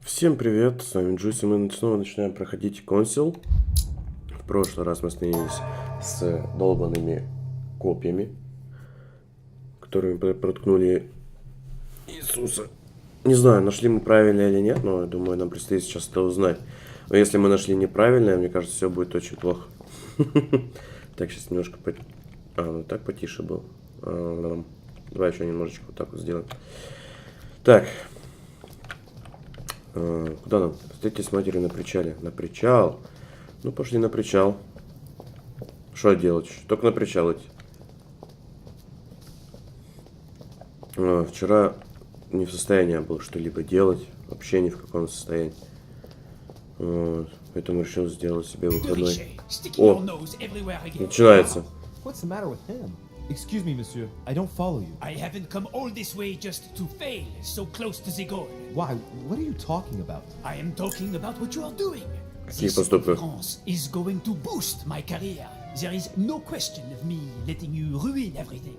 Всем привет, с вами Джуси, мы снова начинаем проходить консил. В прошлый раз мы остановились с долбанными копьями, которыми проткнули Иисуса. Не знаю, нашли мы правильно или нет, но я думаю, нам предстоит сейчас это узнать. Но если мы нашли неправильное, мне кажется, все будет очень плохо. Так, сейчас немножко... ну так потише был. Давай еще немножечко вот так вот сделаем. Так. Куда нам? Встретитесь с матерью на причале. На причал. Ну, пошли на причал. Что делать? Только на причал идти. Вчера не в состоянии был что-либо делать. Вообще ни в каком состоянии. Поэтому решил сделать себе выходной. О! Начинается. Excuse me, monsieur. I don't follow you. I haven't come all this way just to fail so close to the goal. Why? What are you talking about? I am talking about what you are doing. This conference is going to boost my career. There is no question of me letting you ruin everything.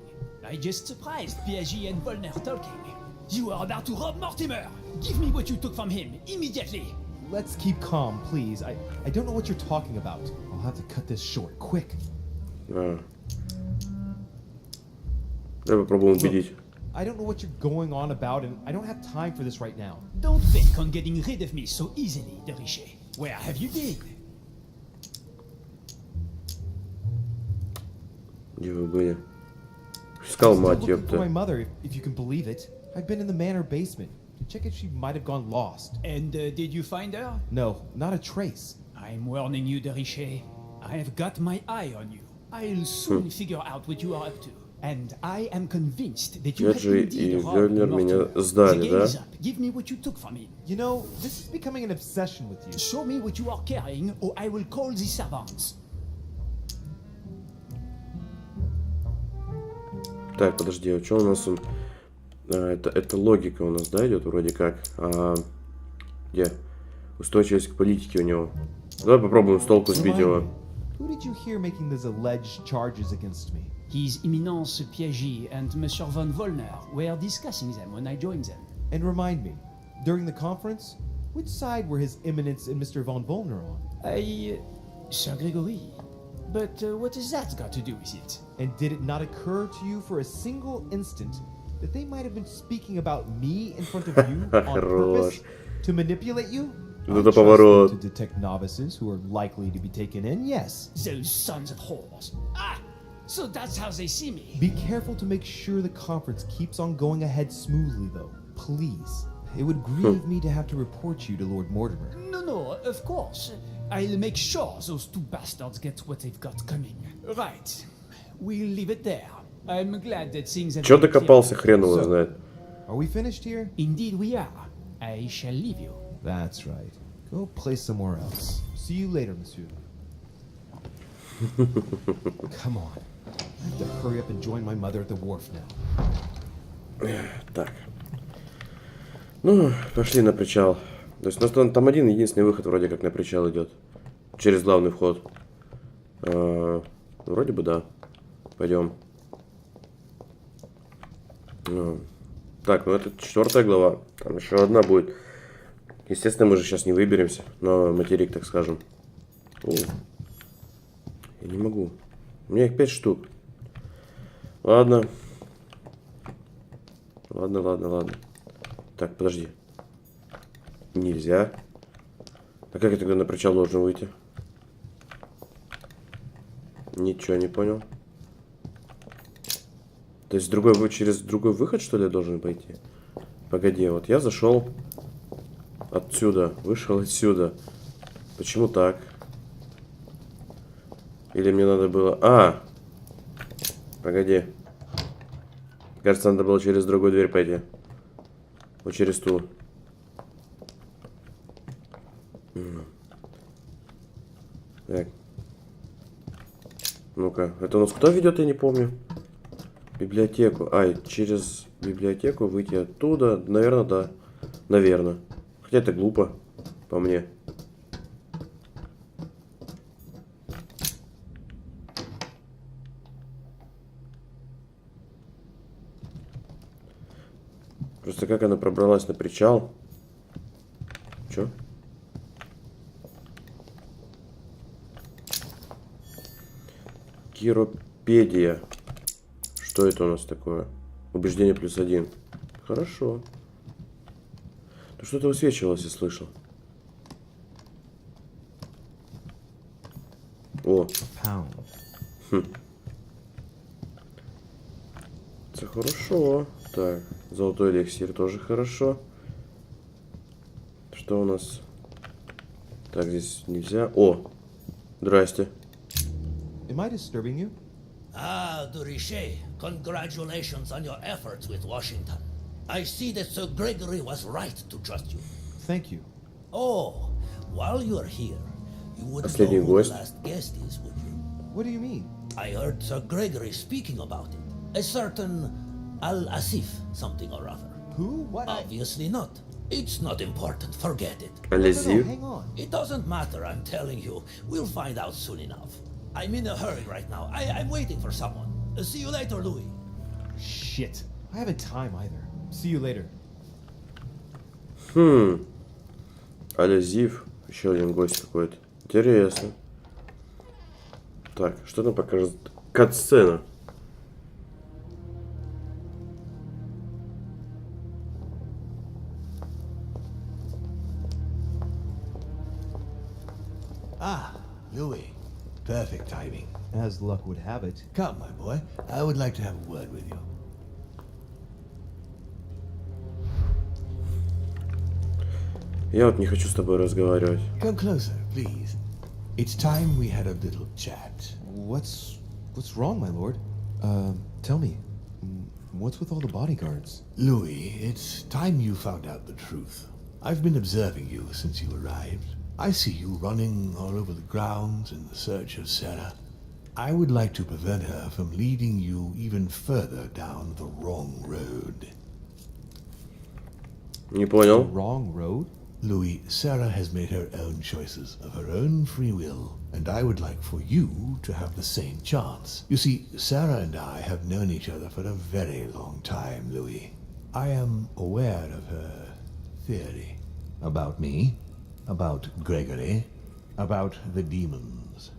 I just surprised Piaget and Volner talking. You are about to rob Mortimer. Give me what you took from him immediately. Let's keep calm, please. I don't know what you're talking about. I'll have to cut this short, quick. Давай попробуем убедить. I don't know what you're going on about, and I don't have time for this right now. Don't think on getting rid of me so easily, de Richet. Where have you been? Где вы были? Искал мать, Looking for my ёпта. mother, if you can believe it. I've been in the manor basement to check if she might have gone lost. And did you find her? No, not a trace. I'm warning you, de Richet. I have got my eye on you. I'll soon figure out what you are up to. And I am convinced that you have Пиаджи indeed и robbed Вернер меня Mortimer. сдали, The да? game is up. Give me what you took from him. You know, this is becoming an obsession with you. Show me what you are carrying, or I will call the servants. Так, подожди, а что у нас? Это логика у нас, да, идет вроде как. Где? Устойчивость к политике у него. Давай попробуем с толку сбить его. Who did you hear making these alleged charges against me? His Eminence Piaget and Monsieur von Wollner were discussing them when I joined them. And remind me, during the conference, which side were His Eminence and Mr. von Wollner on? Sir Gregory. But what has that got to do with it? And did it not occur to you for a single instant that they might have been speaking about me in front of you on purpose to manipulate you? Вот это поворот. To detect novices who are likely to be taken in, yes. Those sons of whores. So that's how they see me. Be careful to make sure the conference keeps on going ahead smoothly, though. Please. It would grieve me to have to report you to Lord Mortimer. No, of course. I'll make sure those two bastards get what they've got coming. Right. We'll leave it there. I'm glad that things have... Чё докопался, хрен его знает. Are we finished here? Indeed we are. I shall leave you. That's right. Go play somewhere else. See you later, monsieur. Come on. I have to hurry up and join my mother at the wharf now. Так. Ну, пошли на причал. То есть у нас там один единственный выход вроде как на причал идет. Через главный вход. Вроде бы да. Пойдем. Так, ну это 4 глава. Там еще одна будет. Естественно, мы же сейчас не выберемся на материк, так скажем. Я не могу. У меня их 5 штук. Ладно. Ладно. Так, подожди. Нельзя. А как я тогда на причал должен выйти? Ничего не понял. То есть через другой выход, что ли, я должен пойти? Погоди, вот я зашел отсюда, вышел отсюда. Почему так? Или мне надо было... Погоди. Кажется, надо было через другую дверь пойти. Вот через ту. Так. Ну-ка, это у нас куда ведет, я не помню. Библиотеку. Через библиотеку выйти оттуда. Наверное, да. Наверное. Хотя это глупо, по мне. Просто как она пробралась на причал? Чё? Киропедия. Что это у нас такое? Убеждение +1. Хорошо. Ну что-то высвечивалось, я слышал. О. Это хорошо. Так, золотой эликсир тоже хорошо. Что у нас? Так, здесь нельзя. О, здрасте. Am I disturbing you? Ah, Durishe, congratulations on your efforts with Washington. I see that Sir Gregory was right to trust you. Thank you. Oh, while you're here, you wouldn't Последний know who гость. the last guest is, would you? What do you mean? I heard Sir Gregory speaking about it. A certain Al-Asif something or other. Who? What? Obviously not. It's not important, forget it. Алезив. Hang on. It doesn't matter, I'm telling you. We'll find out soon enough. I'm in a hurry right now. I'm waiting for someone. See you later, Louis. Shit. I haven't time either. See you later. Алезив. Еще один гость какой-то. Интересно. Так, что нам покажет кат-сцена? Ah, Louis. Perfect timing. As luck would have it. Come, my boy. I would like to have a word with you. Я вот не хочу с тобой разговаривать. Come closer, please. It's time we had a little chat. What's wrong, my lord? Tell me. What's with all the bodyguards? Louis, it's time you found out the truth. I've been observing you since you arrived. I see you running all over the grounds in the search of Sarah. I would like to prevent her from leading you even further down the wrong road. Не понял. Wrong road? Louis, Sarah has made her own choices of her own free will, and I would like for you to have the same chance. You see, Sarah and I have known each other for a very long time, Louis. I am aware of her theory about me, about Gregory, about the demons.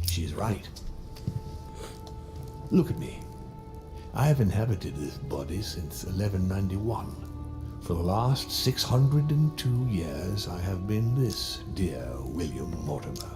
She's right. Look at me. I have inhabited this body since 1191. For the last 602 years, I have been this dear William Mortimer.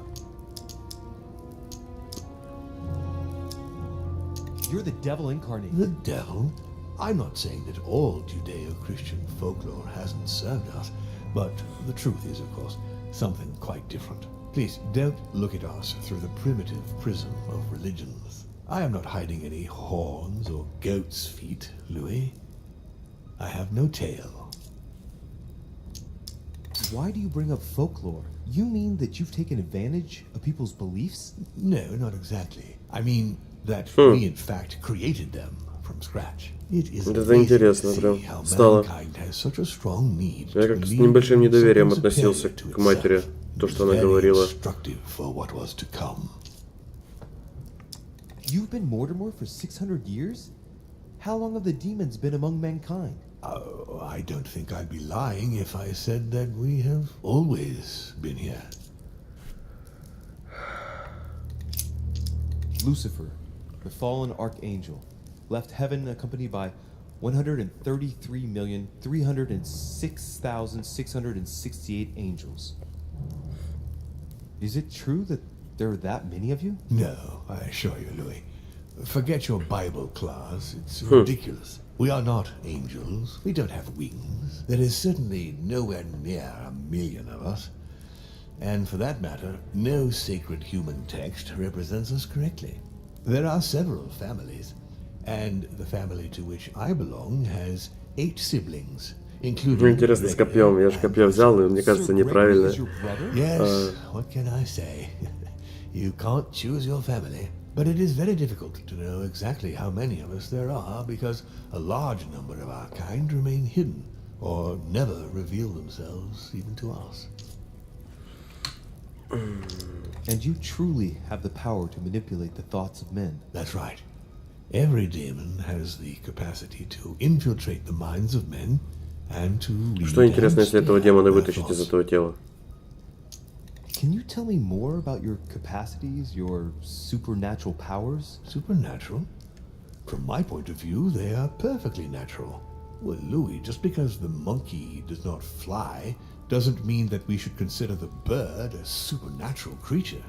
You're the devil incarnate. The devil? I'm not saying that all Judeo-Christian folklore hasn't served us, but the truth is, of course, something quite different. Please, don't look at us through the primitive prism of religions. I am not hiding any horns or goat's feet, Louis. I have no tail. Why do you bring up folklore? You mean that you've taken advantage of people's beliefs? No, not exactly. I mean that we in fact created them from scratch. It is Это amazing интересно to прям see how стало. mankind has such a strong need Я to как-то с believe небольшим in недоверием something относился superior to к матери, itself. то, It что is она very говорила. instructive for what was to come. You've been Mortimer for 600 years? How long have the demons been among mankind? Oh, I don't think I'd be lying if I said that we have always been here. Lucifer, the fallen archangel, left heaven accompanied by 133,306,668 angels. Is it true that there are that many of you? No, I assure you, Louis. Forget your Bible class. It's ridiculous. We are not angels. We don't have wings. There is certainly nowhere near 1,000,000 of us. And for that matter, no sacred human text represents us correctly. There are several families, and the family to which I belong has 8 siblings, including... Ну, интересно, с копьем. Я же копье взял, и мне кажется, Sir Gregory неправильно. is your brother? Yes, what can I say? You can't choose your family. But it is very difficult to know exactly how many of us there are because a large number of our kind remain hidden or never reveal themselves even to us. And you truly have the power to manipulate the thoughts of men. That's right. Every demon has the capacity to infiltrate the minds of men and to lead Что интересно, and если этого steer демона their вытащить из thoughts. этого тела? Can you tell me more about your capacities, your supernatural powers? Supernatural? From my point of view, they are perfectly natural. Well, Louis, just because the monkey does not fly doesn't mean that we should consider the bird a supernatural creature.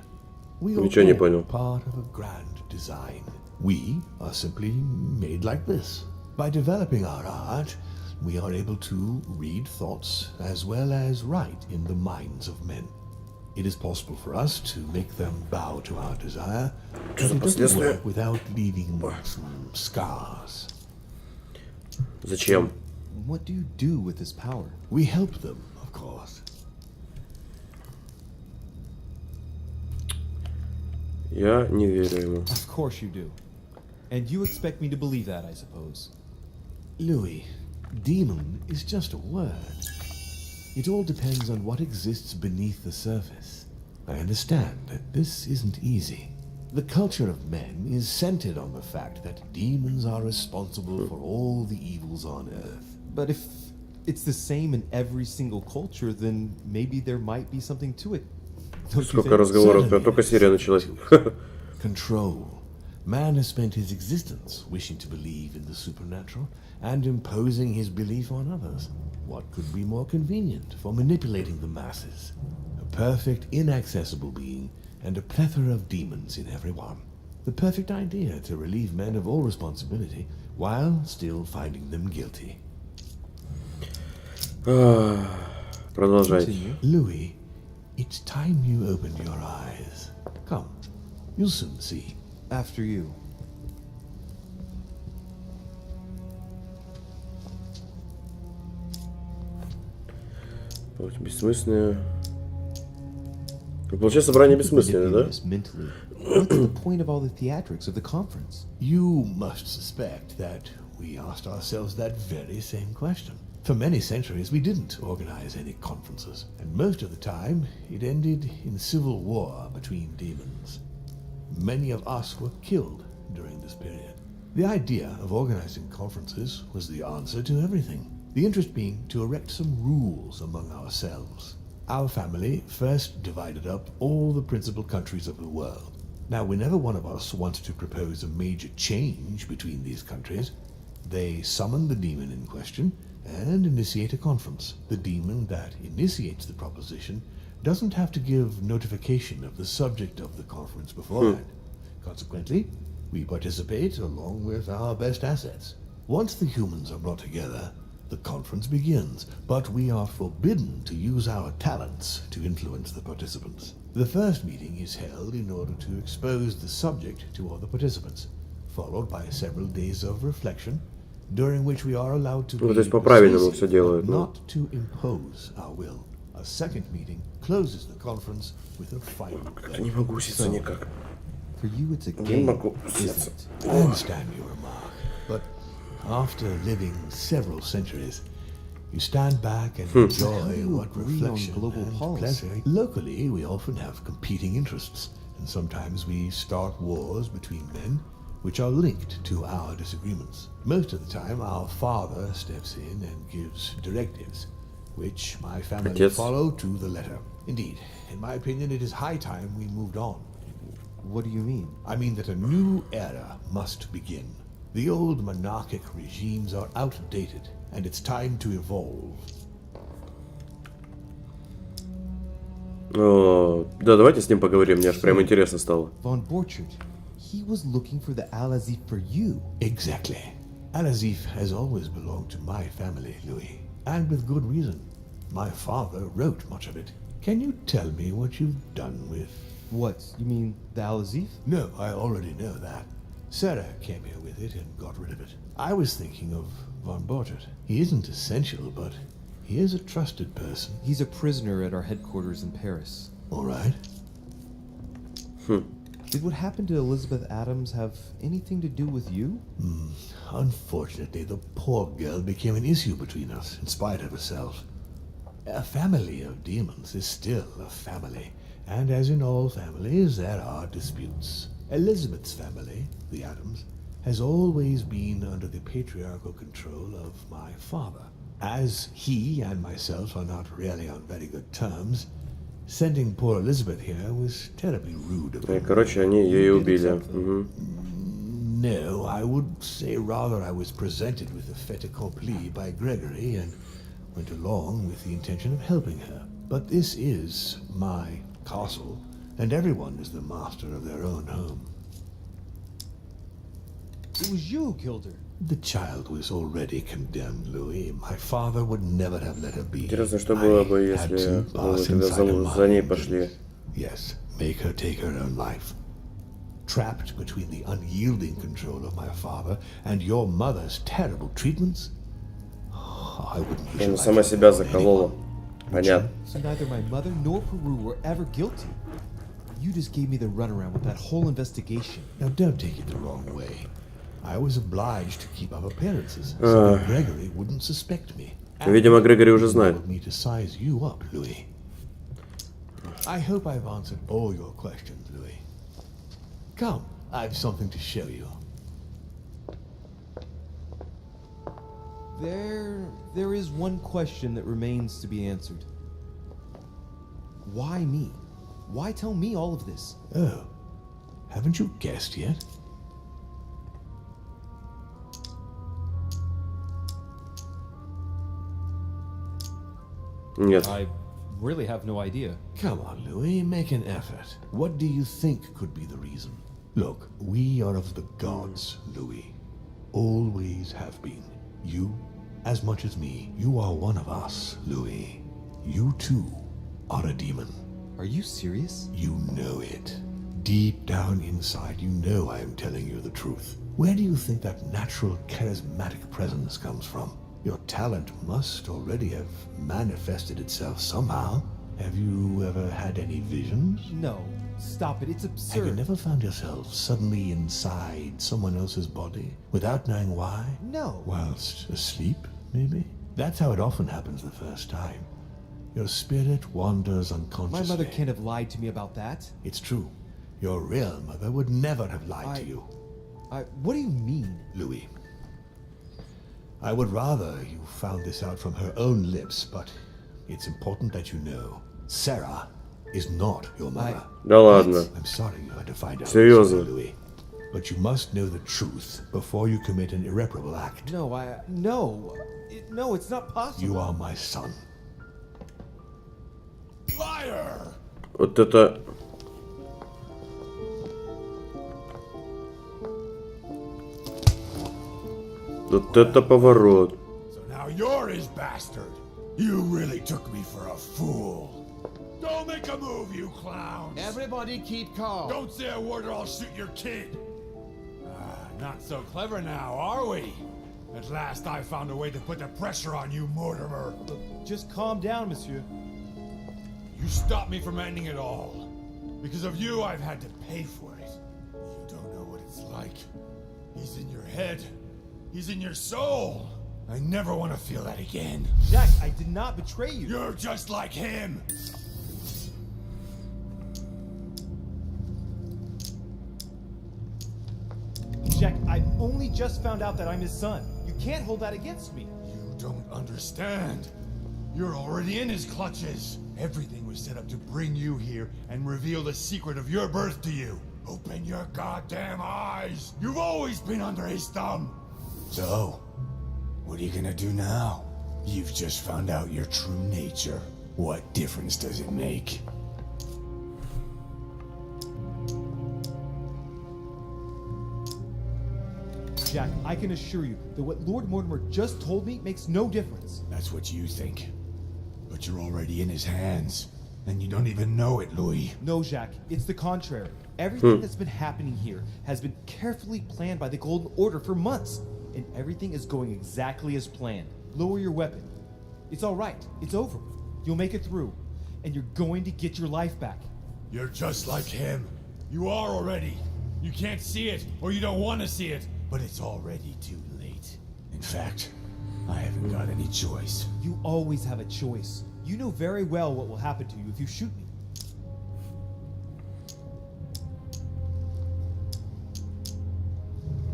We are Ничего не all понял. part of a grand design. We are simply made like this. By developing our art, we are able to read thoughts as well as write in the minds of men. It is possible for us to make them bow to our desire, but it doesn't work without leaving some scars. Зачем? What do you do with this power? We help them, of course. Я не верю ему. Of course you do. And you expect me to believe that, I suppose. Louis, demon is just a word. It all depends on what exists beneath the surface. I understand that this isn't easy. The culture of men is centered on the fact that demons are responsible for all the evils on earth. But if it's the same in every single culture, then maybe there might be something to it. Don't you Сколько think? разговоров, только серия началась. Control. Man has spent his existence wishing to believe in the supernatural and imposing his belief on others. What could be more convenient for manipulating the masses? A perfect, inaccessible being and a plethora of demons in every one. The perfect idea to relieve men of all responsibility while still finding them guilty. Продолжайте. Continue. Louis, it's time you opened your eyes. Come, you'll soon see. After you. Бессмысленное. Получается, собрание бессмысленное, да? Manipulate us mentally. What's the point of all the theatrics of the conference? You must suspect that we asked ourselves that very same question. For many centuries, we didn't organize any conferences, and most of the time, it ended in civil war between demons. Many of us were killed during this period. The idea of organizing conferences was the answer to everything, the interest being to erect some rules among ourselves. Our family first divided up all the principal countries of the world. Now, whenever one of us wanted to propose a major change between these countries, they summon the demon in question and initiate a conference. The demon that initiates the proposition doesn't have to give notification of the subject of the conference beforehand. Consequently, we participate along with our best assets. Once the humans are brought together, the conference begins, but we are forbidden to use our talents to influence the participants. The first meeting is held in order to expose the subject to other participants, followed by several days of reflection, during which we are allowed to Ну, то есть be по-правильному persuasive, все делают, but ну. not to impose our will. A second meeting closes the conference with a final Как-то не могу уситься никак. For you, it's a Не game, могу уситься. isn't it? I understand your remark, but after living several centuries, you stand back and enjoy How do you what agree on reflection global and policy? pleasure. Locally, we often have competing interests, and sometimes we start wars between men, which are linked to our disagreements. Most of the time, our father steps in and gives directives, which my family Отец. follow to the letter. Indeed, in my opinion, it is high time we moved on. What do you mean? I mean that a new era must begin. The old monarchic regimes are outdated, and it's time to evolve. О, да, давайте с ним поговорим, мне аж прям интересно стало. Von Borchert, he was looking for the Al-Azif for you. Exactly. Al-Azif has always belonged to my family, Louis, and with good reason. My father wrote much of it. Can you tell me what you've done with... What? You mean the Al-Azif? No, I already know that. Sarah came here with it and got rid of it. I was thinking of Von Borchert. He isn't essential, but he is a trusted person. He's a prisoner at our headquarters in Paris. All right. Did what happened to Elizabeth Adams have anything to do with you? Unfortunately, the poor girl became an issue between us, in spite of herself. A family of demons is still a family, and as in all families, there are disputes. Elizabeth's family, the Adams, has always been under the patriarchal control of my father. As he and myself are not really on very good terms, sending poor Elizabeth here was terribly rude of И, him. короче, они ее и убили. Угу. No, I would say rather I was presented with a fait accompli by Gregory and went along with the intention of helping her. But this is my castle, and everyone is the master of their own home. It was you who killed her. The child was already condemned, Louis. My father would never have let her be. Интересно, что было бы, I had если to pass тогда inside her за ней mind пошли. and, yes, make her take her own life. Trapped between the unyielding control of my father and your mother's terrible treatments, I wouldn't wish Она life сама себя on заколола. anyone. Понятно. So neither my mother nor Peru were ever guilty. You just gave me the runaround with that whole investigation. Now, don't take it the wrong way. I was obliged to keep up appearances so that Gregory wouldn't suspect me. Видимо, Грегори уже знает. Me to size you up, Louis. I hope I've answered all your questions, Louis. Come, I've something to show you. There is one question that remains to be answered. Why me? Why tell me all of this? Oh, haven't you guessed yet? Нет. I really have no idea. Come on, Louis, make an effort. What do you think could be the reason? Look, we are of the gods, Louis. Always have been. You, as much as me, you are one of us, Louis. You too are a demon. Are you serious? You know it. Deep down inside, you know I am telling you the truth. Where do you think that natural, charismatic presence comes from? Your talent must already have manifested itself somehow. Have you ever had any visions? No. Stop it. It's Have absurd. you never found yourself suddenly inside someone else's body without knowing why? No. Whilst asleep, maybe? That's how it often happens the first time. Your spirit wanders My unconsciously. mother can't have lied to me about that. It's true. Your real mother would never have lied to you, What do you mean? Louis. I would rather you found this out from her own lips, but it's important that you know. Sarah is not your mother. Да ладно. I'm sorry you had to find out, Серьезно? Louis. But you must know the truth before you commit an irreparable act. No, no, it's not possible. You are my son. Liar! Вот это... Вот это поворот. So now you're his bastard. You really took me for a fool. Don't make a move, you clowns. Everybody keep calm. Don't say a word or I'll shoot your kid. Not so clever now, are we? At last I found a way to put the pressure on you, Mortimer. Just calm down, monsieur. You stopped me from ending it all. Because of you, I've had to pay for it. You don't know what it's like. He's in your head. He's in your soul. I never want to feel that again. Jack, I did not betray you. You're just like him. Jack, I've only just found out that I'm his son. You can't hold that against me. You don't understand. You're already in his clutches. Everything was set up to bring you here and reveal the secret of your birth to you. Open your goddamn eyes. You've always been under his thumb. So, what are you gonna do now? You've just found out your true nature. What difference does it make? Jack, I can assure you that what Lord Mortimer just told me makes no difference. That's what you think. But you're already in his hands. And you don't even know it, Louis. No, Jack, it's the contrary. Everything that's been happening here has been carefully planned by the Golden Order for months. And everything is going exactly as planned. Lower your weapon. It's all right. It's over. You'll make it through. And you're going to get your life back. You're just like him. You are already. You can't see it, or you don't want to see it, but it's already too late. In fact, I haven't got any choice. You always have a choice. You know very well what will happen to you if you shoot me.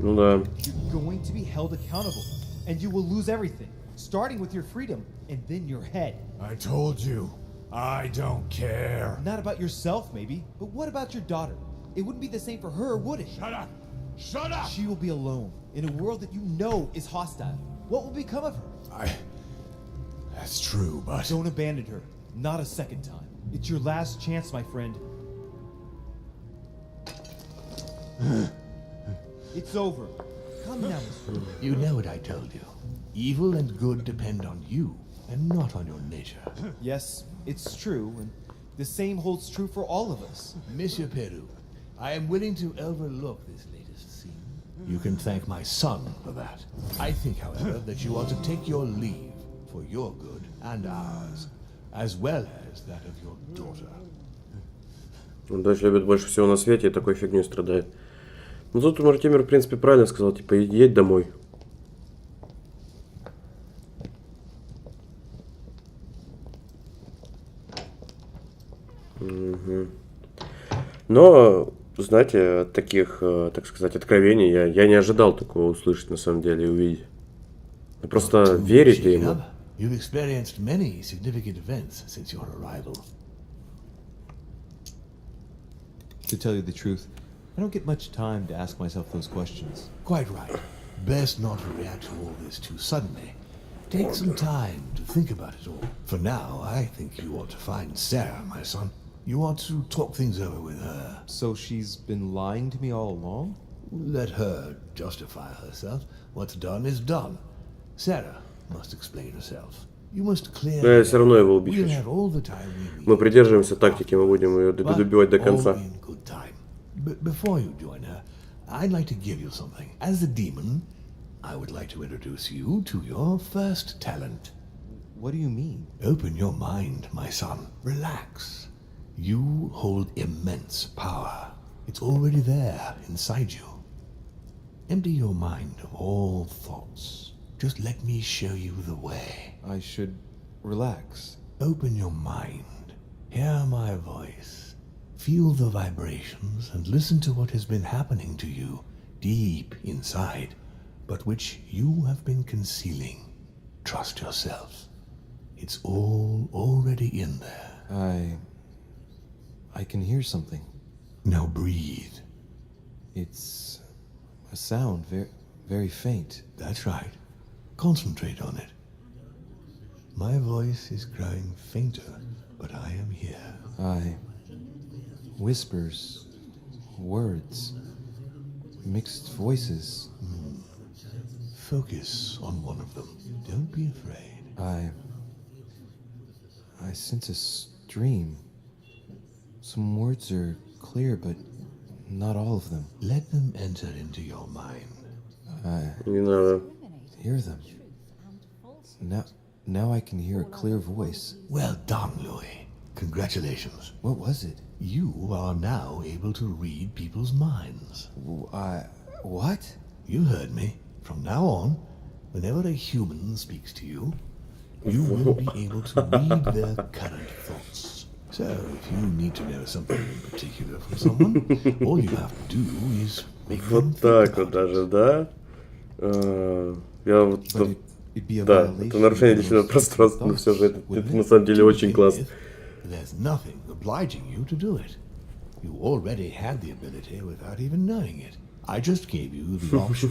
Ну да. You're going to be held accountable, and you will lose everything. starting with your freedom and then your head. I told you, I don't care. Not about yourself, maybe, but what about your daughter? It wouldn't be the same for her, would it? Shut up! Shut up! She will be alone in a world that you know is hostile. What will become of her? That's true, but... Don't abandon her. Not a second time. It's your last chance, my friend. It's over. Come now, Mr. You know what I told you. Evil and good depend on you, and not on your nature. Yes, it's true, and the same holds true for all of us. Monsieur Peru, I am willing to overlook this latest scene. You can thank my son for that. I think, however, that you ought to take your leave for your good and ours, as well as that of your daughter. Он дочь любит больше всего на свете и такой фигней страдает. Ну тут Мортимер, в принципе, правильно сказал, типа, едь домой. Угу. Но, знаете, от таких, так сказать, откровений я не ожидал такого услышать, на самом деле, и увидеть. Просто верите ему. You've experienced many significant events since your arrival. To tell you the truth, I don't get much time to ask myself those questions. Quite right. Best not to react to all this too suddenly. Take some time to think about it all. For now, I think you ought to find Sarah, my son. You ought to talk things over with her. So she's been lying to me all along? Let her justify herself. What's done is done. Sarah must explain herself. You must clear. Но я все равно его убить We'll хочу. have all the time we need. Мы придерживаемся тактики, мы будем ее добивать до конца. All in good time. But before you join her, I'd like to give you something. As a demon, I would like to introduce you to your first talent. What do you mean? Open your mind, my son. Relax. You hold immense power. It's already there inside you. Empty your mind of all thoughts. Just let me show you the way. I should relax. Open your mind. Hear my voice. Feel the vibrations and listen to what has been happening to you deep inside, but which you have been concealing. Trust yourself. It's all already in there. I can hear something. Now breathe. It's a sound, very faint. That's right. Concentrate on it. My voice is growing fainter, but I am here. Whispers, words, mixed voices. Focus on one of them. Don't be afraid. I sense a stream. Some words are clear, but not all of them. Let them enter into your mind. Не надо. Hear them. Now I can hear a clear voice. Well done, Louis. Congratulations. What was it? You are now able to read people's minds. What? You heard me. From now on, whenever a human speaks to you, you will be able to read their current thoughts. So, if you need to know something in particular from someone, all you have to do is make them Вот think так вот about даже, it. да? Я вот... Да, это нарушение личного пространства, но все же это на самом деле очень классно. There's nothing obliging you to do it. You already had the ability without even knowing it. I just gave you the option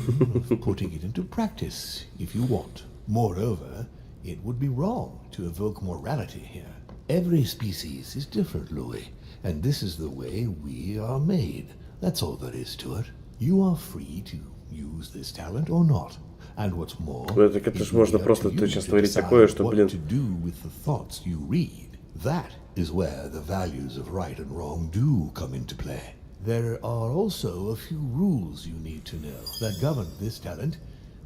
of putting it into practice if you want. Moreover, it would be wrong to evoke morality here. Every species is different, Louis, and this is the way we are made. That's all there is to it. You are free to use this talent or not. And what's more, Это ж можно просто сейчас творить такое, что, блин... what to do with the thoughts you read. That is where the values of right and wrong do come into play. There are also a few rules you need to know that govern this talent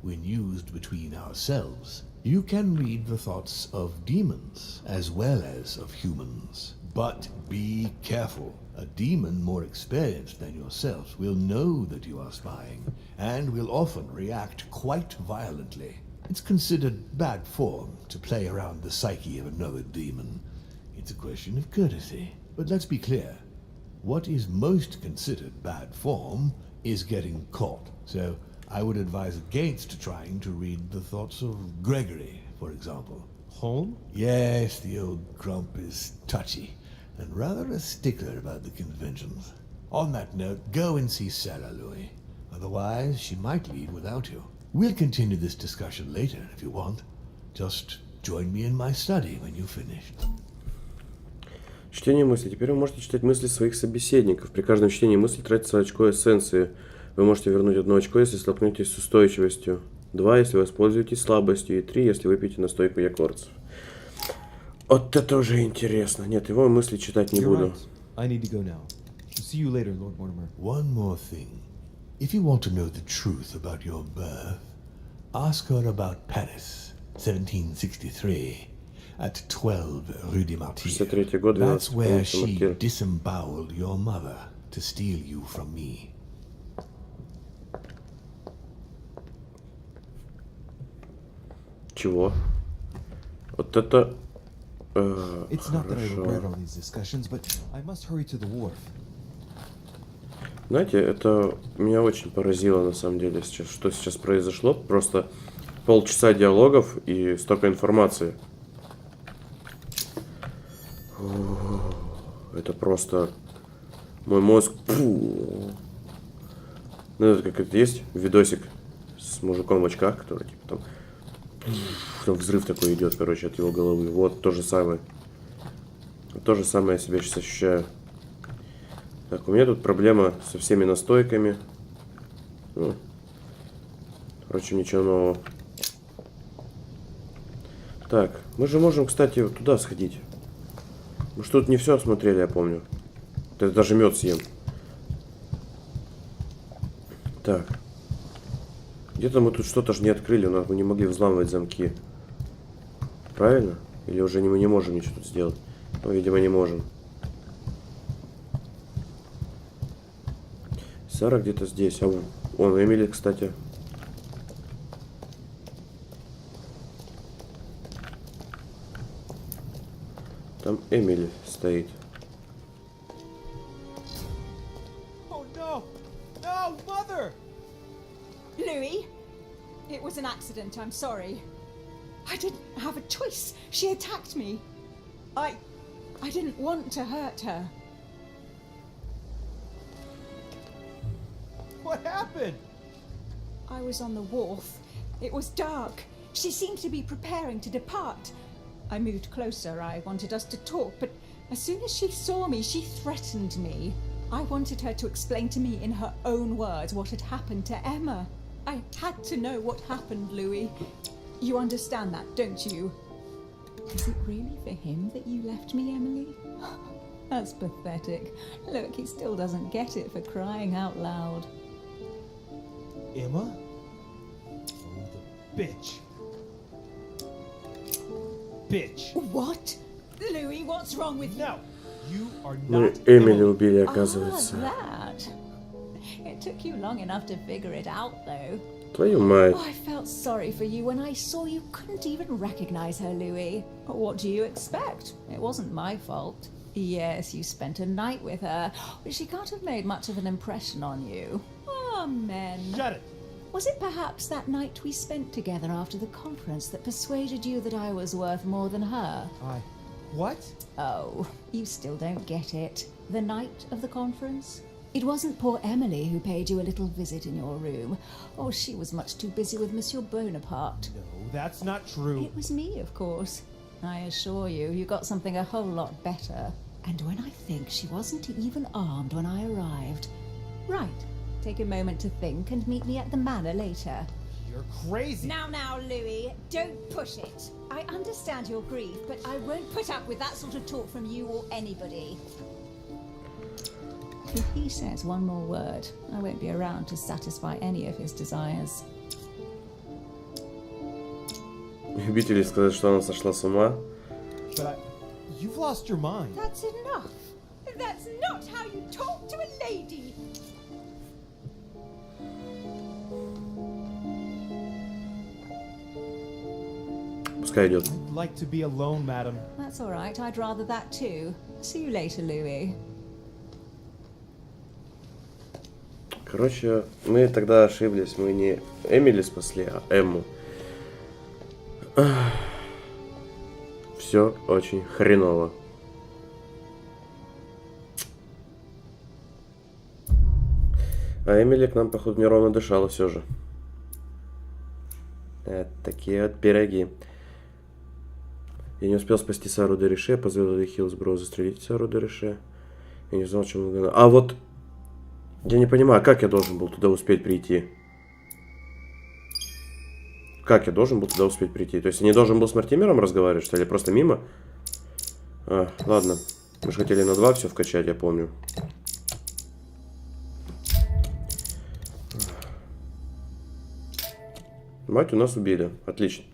when used between ourselves. You can read the thoughts of demons as well as of humans. But be careful. A demon more experienced than yourself will know that you are spying and will often react quite violently. It's considered bad form to play around the psyche of another demon. It's a question of courtesy. But let's be clear. What is most considered bad form is getting caught. So I would advise against trying to read the thoughts of Gregory, for example. Home? Yes, the old grump is touchy and rather a stickler about the conventions. On that note, go and see Sarah, Louis. Otherwise, she might leave without you. We'll continue this discussion later if you want. Just join me in my study when you've finished. Чтение мыслей. Теперь вы можете читать мысли своих собеседников. При каждом чтении мысли тратится очко эссенции. Вы можете вернуть 1 очко, если столкнетесь с устойчивостью. 2, если воспользуетесь слабостью. И 3, если выпьете настойку якорцев. Вот это уже интересно. Нет, его мысли читать не буду. I need to go now. See you later, Lord Mortimer. One more thing. If you want to know the truth about your birth, ask her about Paris, 1763, at 12 Rue des Martyrs. 63 год, 12 That's where she Мортимере. disemboweled your mother to steal you from me. Чего? Вот это... It's not that I хорошо. regret all these discussions, but I must hurry to the wharf. Знаете, это меня очень поразило на самом деле сейчас, что сейчас произошло. Просто полчаса диалогов и столько информации. Это просто мой мозг. Фу. Ну, это как это есть видосик с мужиком в очках, который типа там взрыв такой идет, короче, от его головы. Вот то же самое. То же самое я себя сейчас ощущаю. Так, у меня тут проблема со всеми настойками. Ну, впрочем, ничего нового. Так, мы же можем, кстати, вот туда сходить. Мы что тут не все осмотрели, я помню. Я даже мед съем. Так. Где-то мы тут что-то же не открыли, но мы не могли взламывать замки. Правильно? Или уже мы не можем ничего тут сделать? Ну, видимо, не можем. Сара где-то здесь. А вон Эмили, кстати. Там Эмили стоит. Oh no! No, Mother! Louis, it was an accident, I'm sorry. I didn't have a choice. She attacked me. I didn't want to hurt her. What happened? I was on the wharf. It was dark. She seemed to be preparing to depart. I moved closer. I wanted us to talk, but as soon as she saw me, she threatened me. I wanted her to explain to me in her own words what had happened to Emma. I had to know what happened, Louis. You understand that, don't you? Is it really for him that you left me, Emily? That's pathetic. Look, he still doesn't get it for crying out loud. Emma? Oh, the bitch. Bitch. What? Louis, what's wrong with you? No, you are Ну, not Эмили Emily. убили, Ah, оказывается. that. It took you long enough to figure it out, though. Твою мать. Oh, I felt sorry for you when I saw you couldn't even recognize her, Louis. What do you expect? It wasn't my fault. Yes, you spent a night with her, but she can't have made much of an impression on you. Oh, men. Shut it. Was it perhaps that night we spent together after the conference that persuaded you that I was worth more than her? What? Oh, you still don't get it. The night of the conference? It wasn't poor Emily who paid you a little visit in your room. Oh, she was much too busy with Monsieur Bonaparte. No, that's not true. It was me, of course. I assure you, you got something a whole lot better. And when I think she wasn't even armed when I arrived. Right, take a moment to think and meet me at the manor later. You're crazy. Now, Louis, don't push it. I understand your grief, but I won't put up with that sort of talk from you or anybody. If he says one more word, I won't be around to satisfy any of his desires. Любители сказать, что она сошла с ума. But you've lost your mind. That's enough. That's not how you talk to a lady. Пускай идет. I'd like to be alone, madam. That's all right. I'd rather that too. See you later, Louis. Короче, мы тогда ошиблись. Мы не Эмили спасли, а Эмму. все очень хреново. А Эмили к нам, походу, неровно дышала все же. Это такие вот пироги. Я не успел спасти Сару Дереше, позволил ей Хиллсброу застрелить Сару Дереше. Я не знал, чем он... А вот... Я не понимаю, как я должен был туда успеть прийти? Как я должен был туда успеть прийти? То есть я не должен был с Мортимером разговаривать, что ли? Просто мимо? А, ладно. Мы же хотели на 2 все вкачать, я помню. Мать у нас убили. Отлично.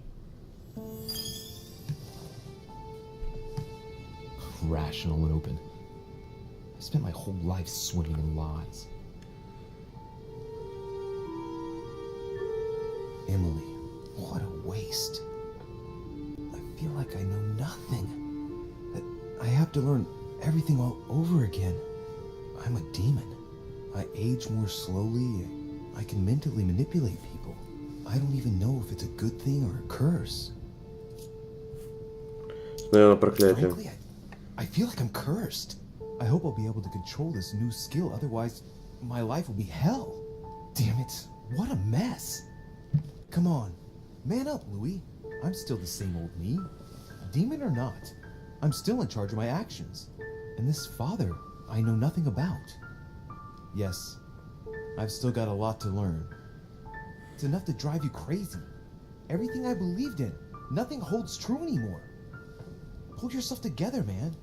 Rational and open. I spent my whole life swimming in lies. Emily, what a waste. I feel like I know nothing. That I have to learn everything all over again. I'm a demon. I age more slowly. I can mentally manipulate people. I don't even know if it's a good thing or a curse. Наверное, проклятие. Frankly, I feel like I'm cursed. I hope I'll be able to control this new skill, otherwise my life will be hell. Damn it, what a mess. Come on, man up, Louis. I'm still the same old me. Demon or not, I'm still in charge of my actions. And this father, I know nothing about. Yes, I've still got a lot to learn. It's enough to drive you crazy. Everything I believed in, nothing holds true anymore. Pull yourself together, man.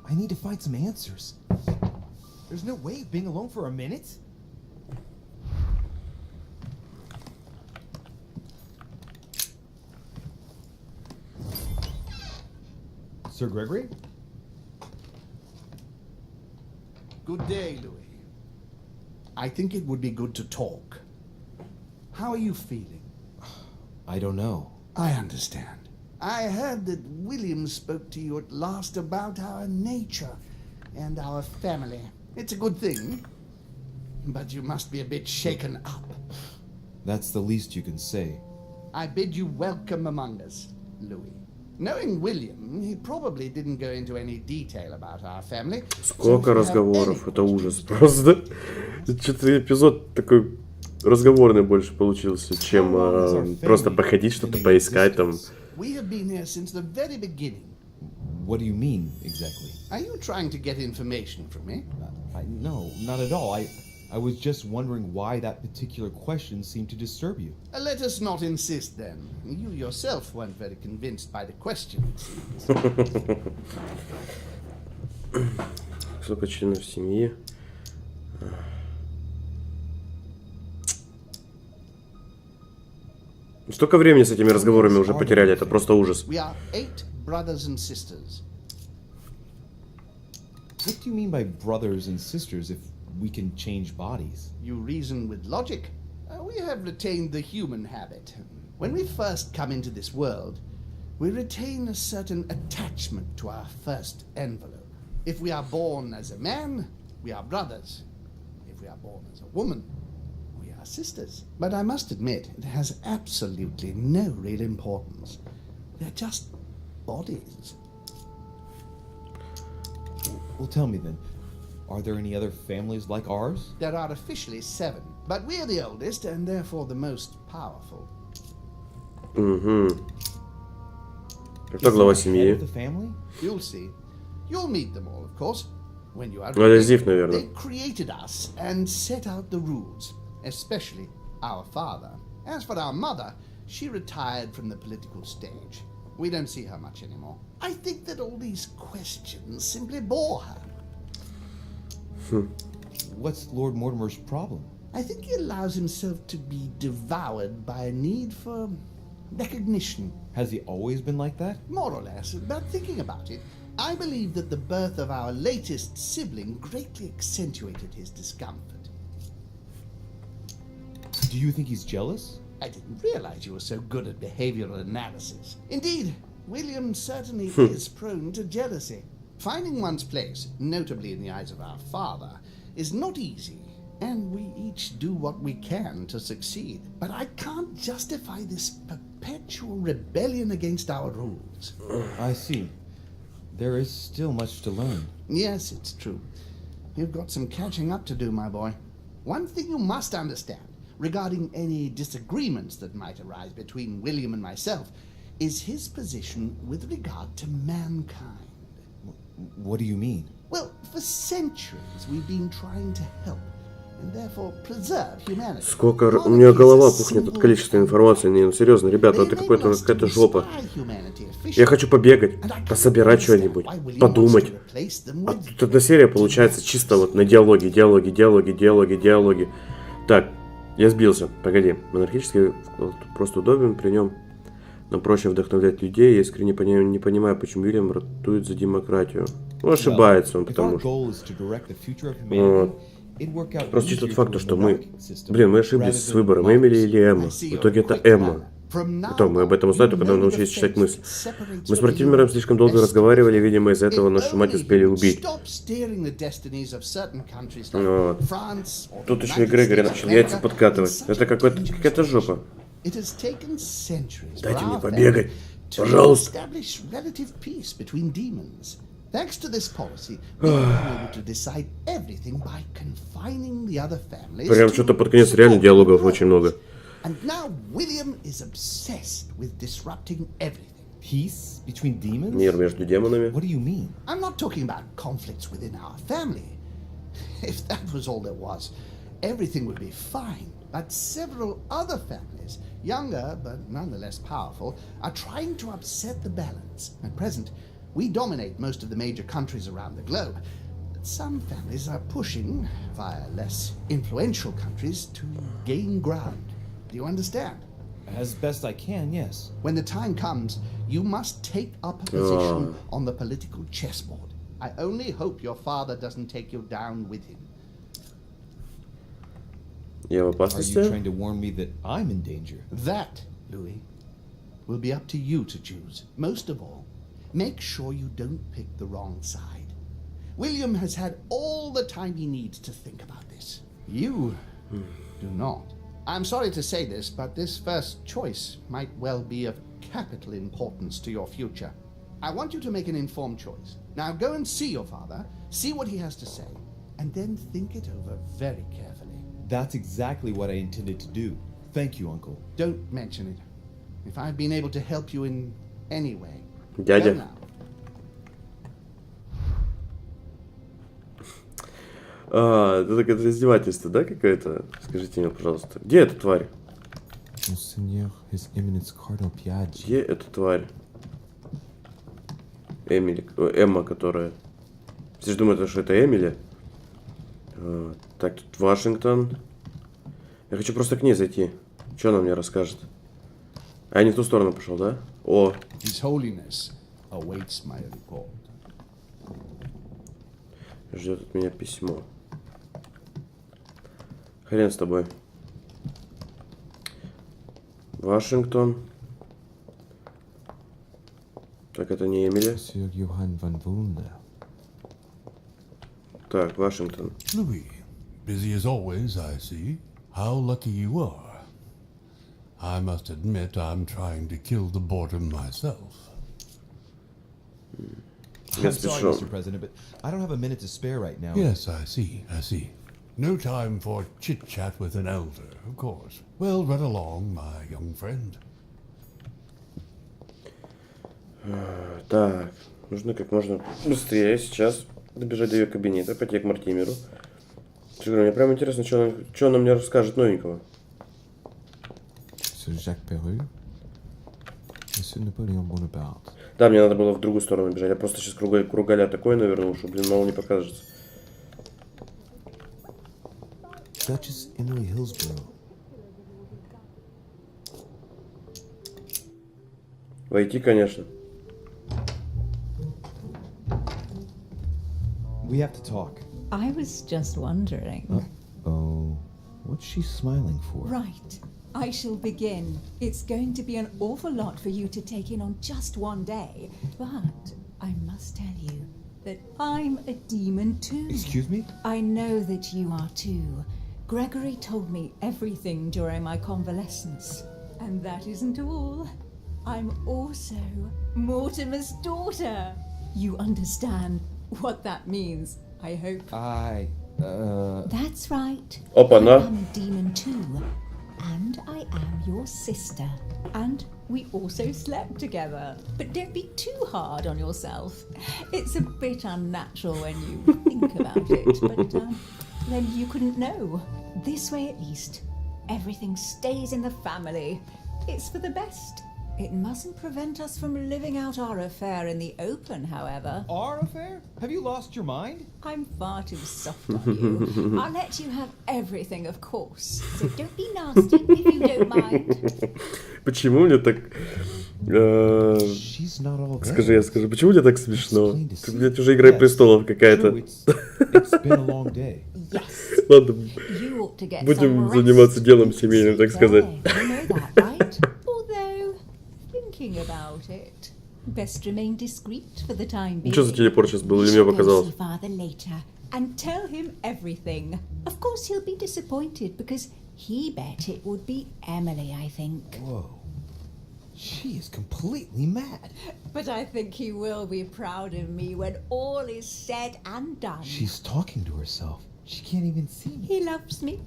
I need to find some answers. There's no way of being alone for a minute. Sir Gregory? Good day, Louis. I think it would be good to talk. How are you feeling? I don't know. I understand. I heard that William spoke to you at last about our nature and our family. It's a good thing, but you must be a bit shaken up. That's the least you can say. I bid you welcome among us, Louis. Knowing William, he probably didn't go into any detail about our family. Сколько разговоров, это ужас просто. Что-то эпизод такой разговорный больше получился, чем просто походить, что-то поискать там. We have been here since the very beginning. What do you mean, exactly? Are you trying to get information from me? No, not at all. I was just wondering why that particular question seemed to disturb you. Let us not insist then. You yourself weren't very convinced by the question. Сколько членов семьи? Столько времени с этими разговорами уже потеряли, это просто ужас. We are 8 brothers and sisters. What do you mean by brothers and sisters if we can change bodies? You reason with logic. We have retained the human habit. When we first come into this world, we retain a certain attachment to our first envelope. If we are born as a man, we are brothers. If we are born as a woman, we are sisters. But I must admit, it has absolutely no real importance. They're just bodies. Well, tell me then, are there any other families like ours? There are officially 7, but we're the oldest and therefore the most powerful. Кто глава семьи? The family? You'll see. You'll meet them all, of course. When you are Зив, наверное. they created us and set out the rules, especially our father. As for our mother, she retired from the political stage. We don't see her much anymore. I think that all these questions simply bore her. What's Lord Mortimer's problem? I think he allows himself to be devoured by a need for recognition. Has he always been like that? More or less, but thinking about it, I believe that the birth of our latest sibling greatly accentuated his discomfort. Do you think he's jealous? I didn't realize you were so good at behavioral analysis. Indeed, William certainly is prone to jealousy. Finding one's place, notably in the eyes of our father, is not easy, and we each do what we can to succeed. But I can't justify this perpetual rebellion against our rules. I see. There is still much to learn. Yes, it's true. You've got some catching up to do, my boy. One thing you must understand, regarding any disagreements that might arise between William and myself, is his position with regard to mankind. What do you mean? Well, for centuries we've been trying to help, and therefore preserve humanity. Сколько... У меня голова пухнет от количества информации. Не, ну серьезно, ребята, это какая-то жопа. Я хочу побегать, пособирать что-нибудь, подумать. А тут одна серия получается чисто вот на диалоги. Так, я сбился. Погоди. Монархический просто удобен при нем. Но проще вдохновлять людей. Я искренне не понимаю, почему Уильям ратует за демократию. Ну, ошибается он, потому что... Вот. Просто чисто тот факт, что мы... Блин, мы ошиблись с выбором, Эмили или Эмма. В итоге это Эмма. Потом мы об этом узнали, только когда научились читать мысли. Мы с Мортимером слишком долго разговаривали, видимо, из-за этого нашу мать успели убить. Вот. Тут еще и Грегори начал яйца подкатывать. Это какая-то жопа. Дайте мне побегать, пожалуйста. Thanks to this policy, we were able to decide everything by confining the other families. Прям что-то под конец реально диалогов очень много. And now William is obsessed with disrupting everything. Peace between demons? Мир между демонами. What do you mean? I'm not talking about conflicts within our family. If that was all there was, everything would be fine. But several other families, younger but nonetheless powerful, are trying to upset the balance. At present, we dominate most of the major countries around the globe. But some families are pushing, via less influential countries, to gain ground. Do you understand? As best I can, yes. When the time comes, you must take up a position on the political chessboard. I only hope your father doesn't take you down with him. Я в Are опасности? you trying to warn me that I'm in danger? That, Louis, will be up to you to choose. Most of all, make sure you don't pick the wrong side. William has had all the time he needs to think about this. You do not. I'm sorry to say this, but this first choice might well be of capital importance to your future. I want you to make an informed choice. Now go and see your father, see what he has to say, and then think it over very carefully. That's exactly what I intended to do. Thank you, Uncle. Don't mention it. If I've been able to help you in any way, Дядя. go now. Это издевательство, да, какое-то? Скажите мне, пожалуйста. Где эта тварь? Где эта тварь? Эмили, Эмма, которая... Все же думают, что это Эмили. Так, тут Вашингтон. Я хочу просто к ней зайти. Что она мне расскажет? А я не в ту сторону пошел, да? О! His Holiness awaits my report. Ждет от меня письмо. Хрен с тобой. Вашингтон. Так, это не Эмили. Так, Вашингтон. Louis, busy as always, I see. How lucky you are. I must admit I'm trying to kill the boredom myself. I'm sorry, Mr. President, but I don't have a minute to spare right now. Yes, I see. No time for chit-chat with an elder, of course. Well, run along, my young friend. Так, нужно как можно быстрее сейчас добежать до ее кабинета, пойти к Мортимеру. Мне прям интересно, что она мне расскажет новенького. Да, мне надо было в другую сторону бежать. Я просто сейчас кругаля такой навернул, что, блин, мало не покажется. Duchess Emily Hillsborough. Войти, конечно. We have to talk. I was just wondering. Oh, what's she smiling for? Right. I shall begin. It's going to be an awful lot for you to take in on just one day. But I must tell you that I'm a demon too. Excuse me? I know that you are too. Gregory told me everything during my convalescence. And that isn't all. I'm also Mortimer's daughter. You understand what that means, I hope. That's right. Опа-на. I am a demon too. And I am your sister. And we also slept together. But don't be too hard on yourself. It's a bit unnatural when you think about it. But then you couldn't know. This way at least, everything stays in the family. It's for the best. It mustn't prevent us from living out our affair in the open, however. Our affair? Have you lost your mind? I'm far too soft on you. I'll let you have everything, of course. So don't be nasty if you don't mind. Почему мне так... She's not all good. Скажи, почему мне так смешно? Как, блядь, уже Игра престолов какая-то. It's been a long day. Yes. Ладно, You ought to get будем some заниматься rest. делом семейным, так сказать. You know that, right? Although, thinking about it, best remain discreet for the time being. Что за телепорт сейчас был, или мне We shall показалось? go see father later and tell him everything. Of course, he'll be disappointed because he bet it would be Emily, I think. Whoa. She is completely mad. But I think he will be proud of me when all is said and done. She's talking to herself. She can't even see me. He loves me.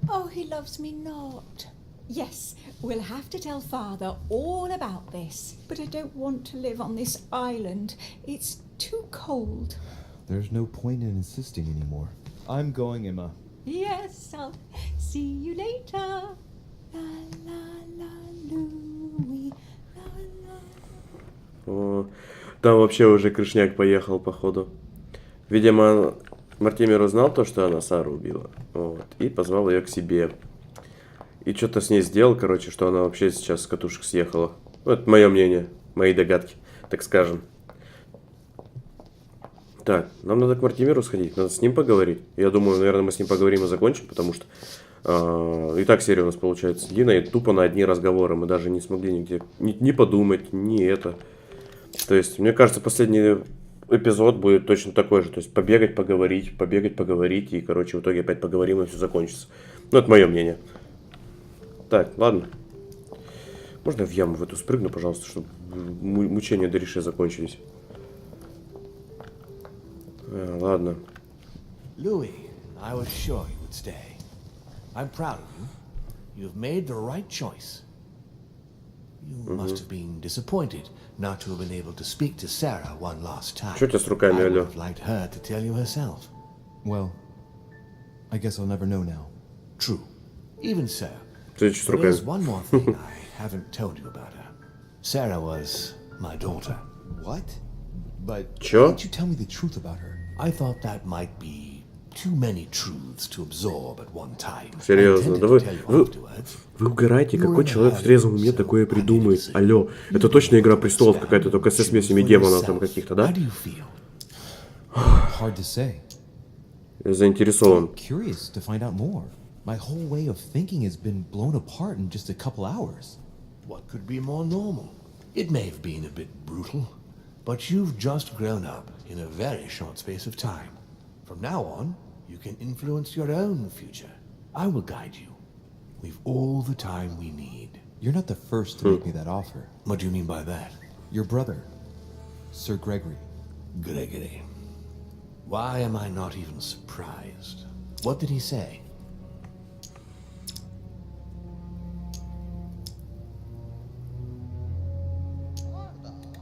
Oh, he loves me not. Yes, we'll have to tell father all about this. But I don't want to live on this island. It's too cold. There's no point in insisting anymore. I'm going, Emma. Yes, I'll see you later. La la la Louie, la la. О, там вообще уже крышняк поехал, походу. Видимо, Мортимер узнал то, что она Сару убила. Вот, и позвал ее к себе. И что-то с ней сделал, короче, что она вообще сейчас с катушек съехала. Вот мое мнение, мои догадки, так скажем. Так, нам надо к Мортимеру сходить, надо с ним поговорить. Я думаю, наверное, мы с ним поговорим и закончим, потому что и так серия у нас получается длинная, и тупо на одни разговоры. Мы даже не смогли нигде ни подумать, ни это. То есть, мне кажется, последний эпизод будет точно такой же. То есть, побегать, поговорить, и, короче, в итоге опять поговорим, и все закончится. Ну, это мое мнение. Так, ладно. Можно я в яму в эту спрыгну, пожалуйста, чтобы мучения до реши закончились? Ладно. Louis, I was sure you would stay. I'm proud of you. You've made the right choice. You must have been disappointed not to have been able to speak to Sarah one last time. Что у тебя с руками, I would алло? have liked her to tell you herself. Well, I guess I'll never know now. True. Even so. Что с But there's руками? one more thing I haven't told you about her. Sarah was my daughter. What? But Чё? Why didn't you tell me the truth about her? I thought that might be too many truths to absorb at one time. Серьезно, да вы угораете, какой человек в трезвом уме такое придумает? Алло, это точно Игра престолов какая-то, только со смесями демонов там каких-то, да? Hard to say. Я заинтересован. Curious to find out more. My whole way of thinking has been blown apart in just a couple hours. What could be more normal? It may have been a bit brutal, but you've just grown up in a very short space of time. From now on, you can influence your own future. I will guide you. We've all the time we need. You're not the first to make me that offer. What do you mean by that? Your brother, Sir Gregory. Gregory. Why am I not even surprised? What did he say?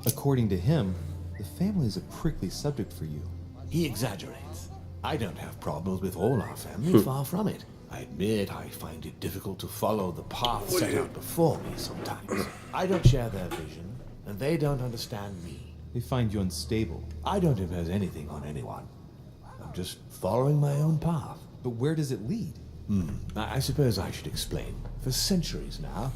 According to him, the family is a prickly subject for you. He exaggerates. I don't have problems with all our family, far from it. I admit I find it difficult to follow the path set out before me sometimes. I don't share their vision, and they don't understand me. They find you unstable. I don't impose anything on anyone. I'm just following my own path. But where does it lead? I suppose I should explain. For centuries now,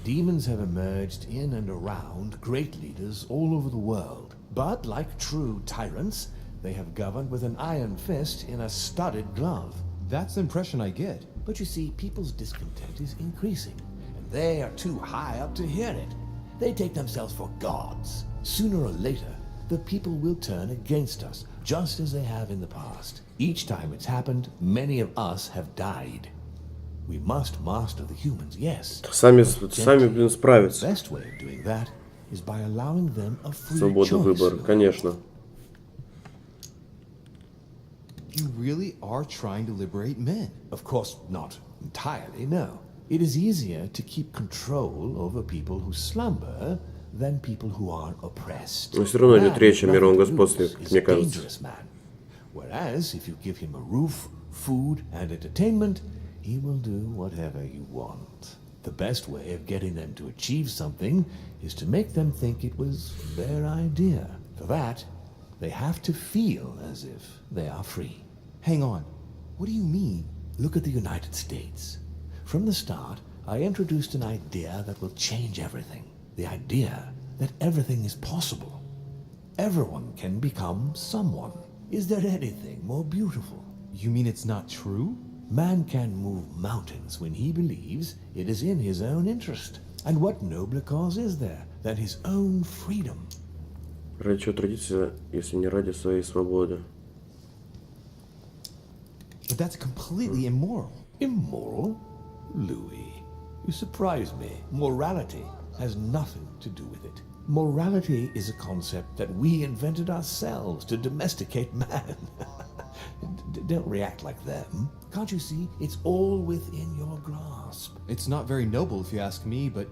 demons have emerged in and around great leaders all over the world. But like true tyrants, they have governed with an iron fist in a studded glove. That's the impression I get. But you see, people's discontent is increasing, and they are too high up to hear it. They take themselves for gods. Sooner or later, the people will turn against us, just as they have in the past. Each time it's happened, many of us have died. We must master the humans, yes. Сами, блин, The справятся. best way of doing that is by allowing them a free Свобода choice. выбора, конечно. You really are trying to liberate men. Of course, not entirely, no. It is easier to keep control over people who slumber than people who are oppressed. Но все равно идет Man речь о with мировом nothing to господстве, lose как is мне a кажется. dangerous man. Whereas, if you give him a roof, food, and entertainment, he will do whatever you want. The best way of getting them to achieve something is to make them think it was their idea. For that, they have to feel as if they are free. Hang on. What do you mean? Look at the United States. From the start, I introduced an idea that will change everything. The idea that everything is possible. Everyone can become someone. Is there anything more beautiful? You mean it's not true? Man can move mountains when he believes it is in his own interest. And what nobler cause is there than his own freedom? Ради чего трудиться, если не ради своей свободы? But that's completely immoral. Immoral? Louis, you surprise me. Morality has nothing to do with it. Morality is a concept that we invented ourselves to domesticate man. Don't react like them. Can't you see? It's all within your grasp. It's not very noble if you ask me, but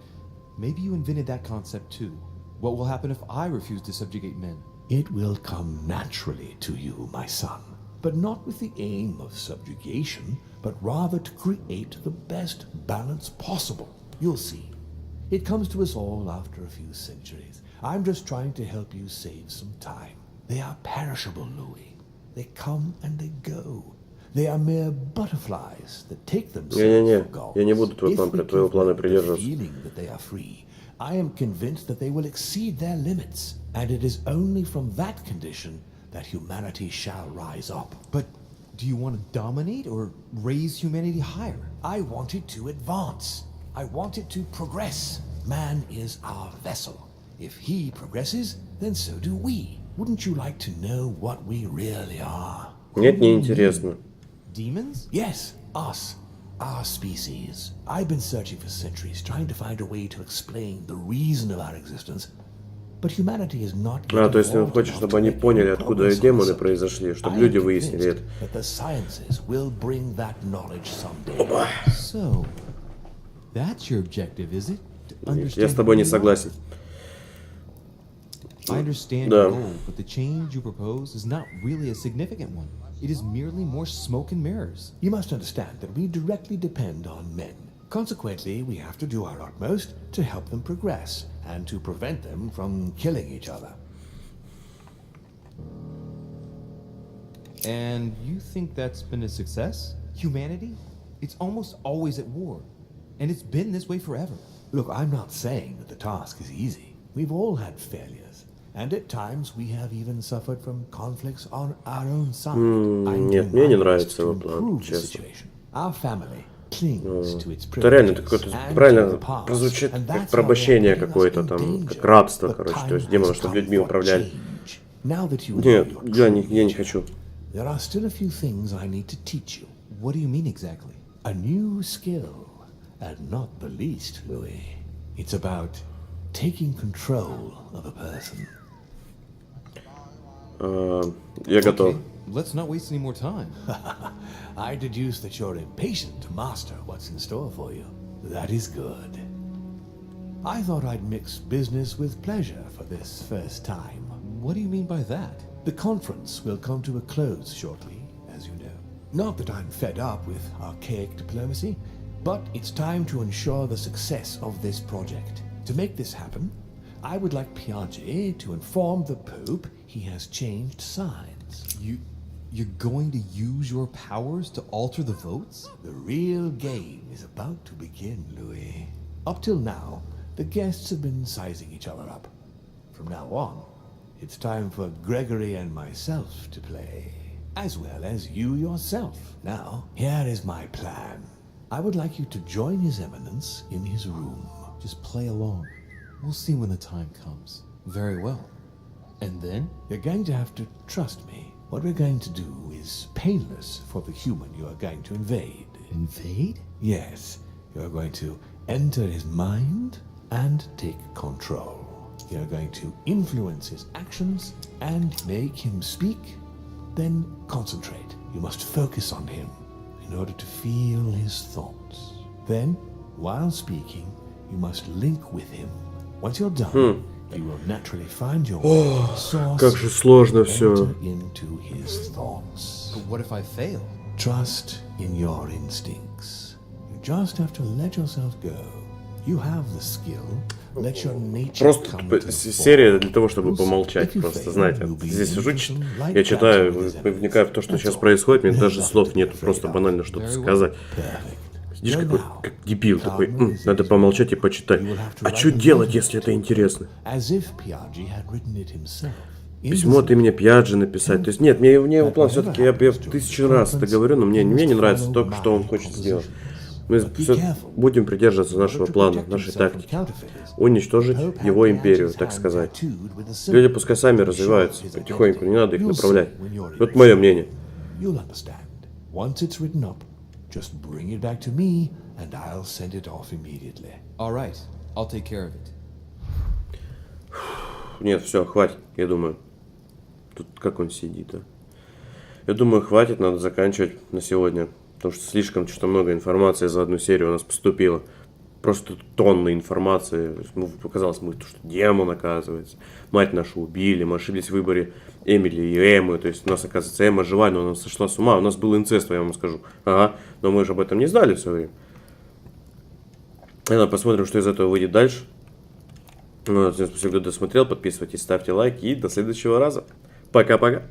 maybe you invented that concept too. What will happen if I refuse to subjugate men? It will come naturally to you, my son. But not with the aim of subjugation, but rather to create the best balance possible. You'll see. It comes to us all after a few centuries. I'm just trying to help you save some time. They are perishable, Louis. They come and they go. They are mere butterflies that take themselves for goals. Я не буду твоего плана придерживаться. Feeling that they are free, I am convinced that they will exceed their limits, and it is only from that condition that humanity shall rise up. But do you want to dominate or raise humanity higher? I want it to advance. I want it to progress. Man is our vessel. If he progresses, then so do we. Wouldn't you like to know what we really are? Нет, не интересно. Demons? Yes, us. Our species. I've been searching for centuries, trying to find a way to explain the reason of our existence. But humanity is not yet То есть ты evolved хочешь, enough чтобы to они make поняли, any откуда progress on демоны this. произошли, чтобы I am люди выяснили convinced это. that the sciences will bring that knowledge someday. So, that's your objective, is it? To Я understand с тобой who не you are? согласен. I understand Да. your goal, but the change you propose is not really a significant one. It is merely more smoke and mirrors. You must understand that we directly depend on men. Consequently, we have to do our utmost to help them progress and to prevent them from killing each other. And you think that's been a success? Humanity? It's almost always at war. And it's been this way forever. Look, I'm not saying that the task is easy. We've all had failures. And at times we have even suffered from conflicts on our own side. I'm Нет, doing мне не my нравится best to его план, improve the честно. situation. Our family clings to its Это реально privileges какое-то and правильно to the past, прозвучит and как that's порабощение why they're какое-то in там, danger. как рабство, But короче. time То есть демоны, has чтобы come людьми for управляли. change. Now that you know Нет, your я true не nature, хочу. there are still a few things I need to teach you. What do you mean exactly? A new skill, and not the least, Louis. It's about taking control of a person. Я готов. Okay, let's not waste any more time. I deduce that you're impatient to master what's in store for you. That is good. I thought I'd mix business with pleasure for this first time. What do you mean by that? The conference will come to a close shortly, as you know. Not that I'm fed up with archaic diplomacy, but it's time to ensure the success of this project. To make this happen, I would like Piaget to inform the Pope he has changed sides. You're going to use your powers to alter the votes? The real game is about to begin, Louis. Up till now, the guests have been sizing each other up. From now on, it's time for Gregory and myself to play, as well as you yourself. Now, here is my plan. I would like you to join His Eminence in his room. Just play along. We'll see when the time comes. Very well. And then? You're going to have to trust me. What we're going to do is painless for the human you are going to invade. Invade? Yes, you're going to enter his mind and take control. you're going to influence his actions and make him speak, then concentrate. You must focus on him in order to feel his thoughts. Then, while speaking, you must link with him. Once you're done, you will naturally find your source Как же сложно все. enter into his thoughts. But what if I fail? Trust in your instincts. You just have to let yourself go. You have the skill. Let your nature Просто come to the серия fore. для того, чтобы помолчать. Просто, знаете, здесь сижу, я читаю, вникаю в то, что сейчас происходит, мне даже слов нет, просто банально что-то сказать. Сидишь как дебил такой, надо помолчать и почитать. А что делать, если это интересно? As if Piaget had written it himself. Письмо от имени Пиаджи написать. То есть нет, мне его план все-таки, я 1000 раз это говорю, но мне не нравится то, что он хочет сделать. Мы будем придерживаться нашего плана, нашей тактики. Уничтожить его империю, так сказать. Люди пускай сами развиваются, потихоньку, не надо их направлять. Вот мое мнение. You'll understand. Once it's written up, just bring it back to me, and I'll send it off immediately. All right, I'll take care of it. Нет, все, хватит, я думаю. Тут как он сидит, а? Я думаю, хватит, надо заканчивать на сегодня. Потому что слишком что-то много информации за одну серию у нас поступило. Просто тонны информации. Ну, показалось, что демон, оказывается. Мать нашу убили, мы ошиблись в выборе Эмили и Эммы. То есть у нас, оказывается, Эмма жива, но она сошла с ума. У нас был инцест, я вам скажу. Ага, но мы же об этом не знали все время. Посмотрим, что из этого выйдет дальше. Всем спасибо, кто досмотрел. Подписывайтесь, ставьте лайки и до следующего раза. Пока-пока.